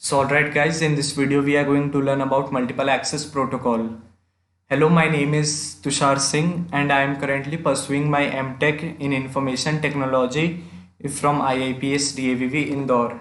So alright guys, in this video we are going to learn about multiple access protocol. Hello, my name is Tushar Singh and I am currently pursuing my MTech in Information Technology from IIPS DAVV Indore.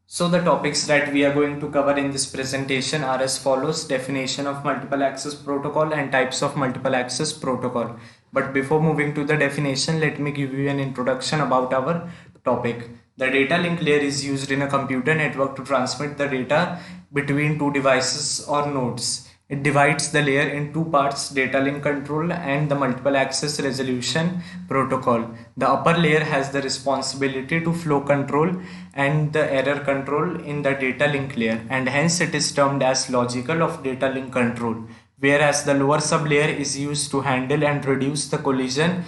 So the topics that we are going to cover in this presentation are as follows: definition of multiple access protocol and types of multiple access protocol. But before moving to the definition, let me give you an introduction about our topic. The data link layer is used in a computer network to transmit the data between two devices or nodes. It divides the layer in two parts: data link control and the multiple access resolution protocol. The upper layer has the responsibility to flow control and the error control in the data link layer, and hence it is termed as logical of data link control, whereas the lower sublayer is used to handle and reduce the collision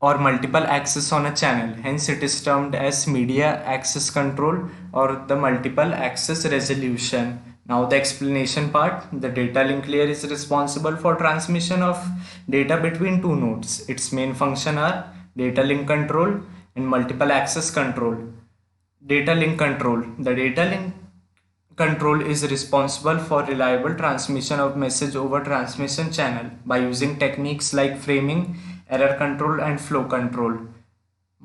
or multiple access on a channel. Hence it is termed as media access control or the multiple access resolution. Now the explanation part: the data link layer is responsible for transmission of data between two nodes. Its main function are data link control and multiple access control. Data link control: the data link control is responsible for reliable transmission of message over transmission channel by using techniques like framing, error control and flow control.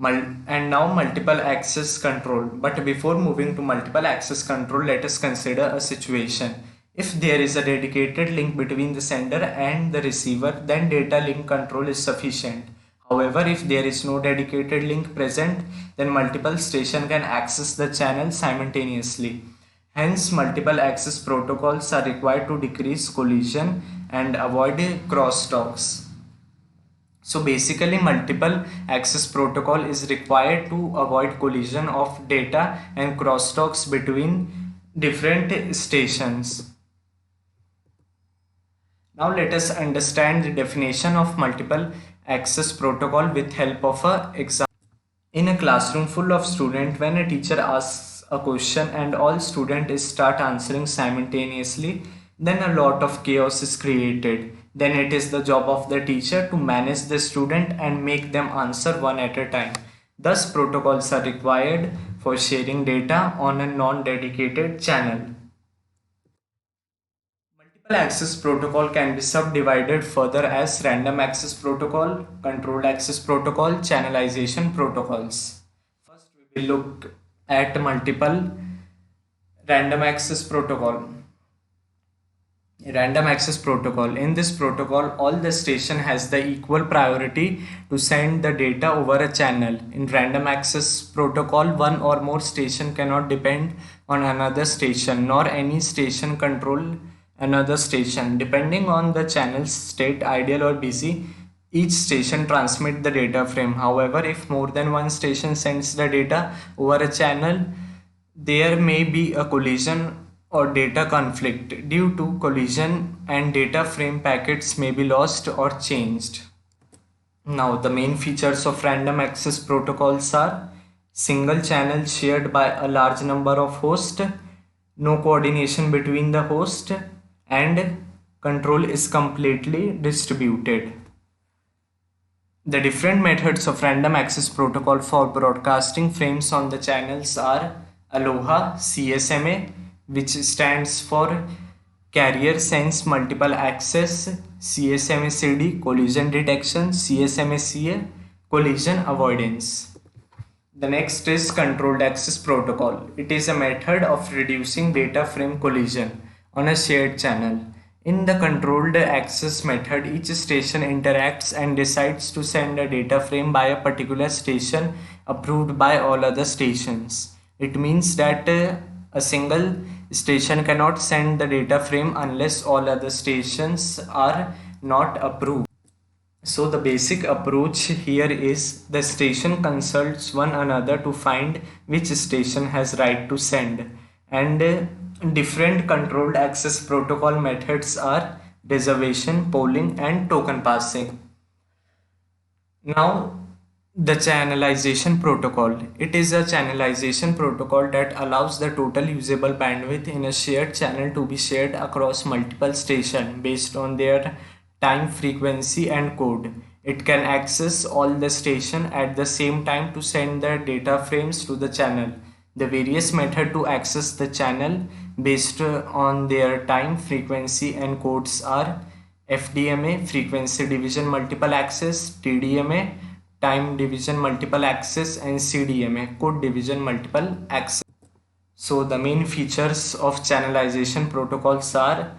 And now multiple access control. But before moving to multiple access control, let us consider a situation. If there is a dedicated link between the sender and the receiver, then data link control is sufficient. However, if there is no dedicated link present, then multiple stations can access the channel simultaneously. Hence, multiple access protocols are required to decrease collision and avoid crosstalks. So basically, multiple access protocol is required to avoid collision of data and crosstalks between different stations. Now let us understand the definition of multiple access protocol with help of a example. In a classroom full of students, when a teacher asks a question and all students start answering simultaneously, then a lot of chaos is created. Then it is the job of the teacher to manage the student and make them answer one at a time. Thus, protocols are required for sharing data on a non-dedicated channel. Multiple access protocol can be subdivided further as random access protocol, controlled access protocol, channelization protocols. First, we will look at multiple random access protocol. Random access protocol. In this protocol, all the station has the equal priority to send the data over a channel. In random access protocol, one or more station cannot depend on another station, nor any station control another station. Depending on the channel's state, ideal or busy, each station transmit the data frame. However, if more than one station sends the data over a channel, there may be a collision or data conflict. Due to collision and data frame, packets may be lost or changed. Now the main features of random access protocols are: single channel shared by a large number of hosts, no coordination between the hosts, and control is completely distributed. The different methods of random access protocol for broadcasting frames on the channels are Aloha CSMA, which stands for Carrier Sense Multiple Access, CSMA-CD Collision Detection, CSMA-CA Collision Avoidance. The next is Controlled Access Protocol. It is a method of reducing data frame collision on a shared channel. In the controlled access method, each station interacts and decides to send a data frame by a particular station approved by all other stations. It means that a single station cannot send the data frame unless all other stations are not approved. So the basic approach here is the station consults one another to find which station has right to send, and different controlled access protocol methods are reservation, polling and token passing. Now the channelization protocol. It is a channelization protocol that allows the total usable bandwidth in a shared channel to be shared across multiple stations based on their time, frequency and code. It can access all the stations at the same time to send the data frames to the channel. The various methods to access the channel based on their time, frequency and codes are FDMA, frequency division multiple access, TDMA, time division multiple access, and CDMA, code division multiple access. So the main features of channelization protocols are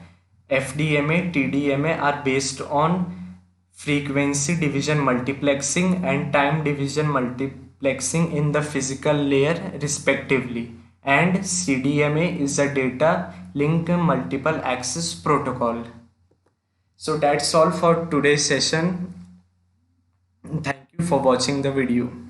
FDMA, TDMA are based on frequency division multiplexing and time division multiplexing in the physical layer respectively, and CDMA is a data link multiple access protocol. So that's all for today's session. Thank you for watching the video.